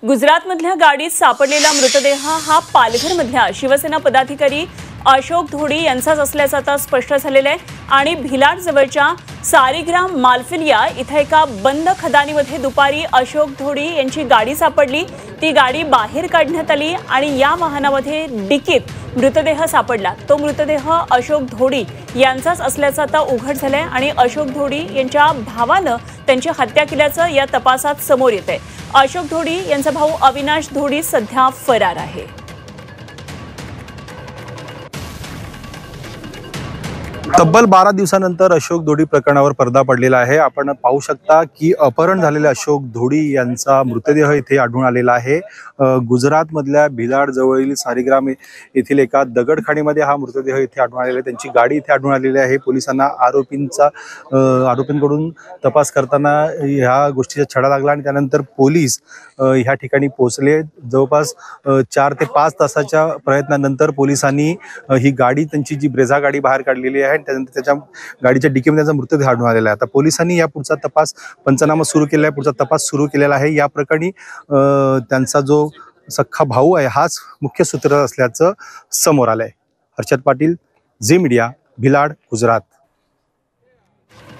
गुजरातमधल्या गाडीत सापडलेला मृतदेह हा पालघरमधल्या शिवसेना पदाधिकारी अशोक धोडी यांचाच असल्याचं आता स्पष्ट झालेलं आहे। आणि भिलाड जवळच्या सारीग्राम मालफिलिया इथे एका बंद खदानीमध्ये दुपारी अशोक धोडी यांची गाडी सापडली। ती गाडी बाहेर काढण्यात आली आणि या वाहनामध्ये डिकीत मृतदेह सापडला। तो मृतदेह अशोक धोडी यांचाच असल्याचं आता उघड झालंय आणि अशोक धोडी यांच्या भावानं त्यांची हत्या केल्याचं या तपासात समोर येतंय। अशोक धोडी यांचा भाऊ अविनाश धोडी सध्या फरार आहे। तब्बल 12 दिवसानंतर अशोक धोडी प्रकरणावर पडदा पडलेला आहे। आपण पाहू शकता की अपहरण झालेले अशोक धोडी यांचा मृतदेह इथे आढळून आलेला आहे। गुजरातमधल्या भिलाड जवळील सारीग्राम येथील एका दगडखाणीमध्ये हा मृतदेह इथे आढळून आलेला आहे। त्यांची गाडी इथे आढळून आलेली आहे। पोलिसांना आरोपींकडून तपास करताना ह्या गोष्टीचा छडा लागला आणि त्यानंतर पोलीस ह्या ठिकाणी पोहोचले। जवळपास 4 ते 5 तासाच्या प्रयत्नानंतर पोलिसांनी ही गाडी, त्यांची जी ब्रेझा गाडी बाहेर काढलेली आहे। त्यानंतर त्याच्या गाडीच्या डिकीमध्ये त्याचा मृतदेह आढळून आलेला आहे। आता पोलिसांनी या पुढचा तपास, पंचनामा सुरू केला आहे, पुढचा तपास सुरू केलेला आहे। या प्रकरणी त्यांचा जो सख्खा भाऊ आहे हाच मुख्य सूत्रधार असल्याचं समोर आलंय। हर्षद पाटील, झी मीडिया, भिलाड, गुजरात।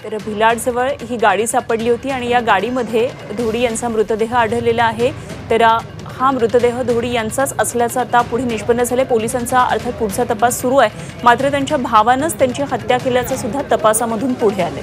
तर भिलाड जवळ ही गाडी सापडली होती आणि या गाडीमध्ये धोडी यांचा मृतदेह आढळलेला आहे। तर हा मृतदेह धोडी यांचाच असल्याचं आता पुढे निष्पन्न झाले। पोलिसांचा अर्थात पुढचा तपास सुरू आहे, मात्र त्यांच्या भावानंच त्यांची हत्या केल्याचं सुद्धा तपासामधून पुढे आले।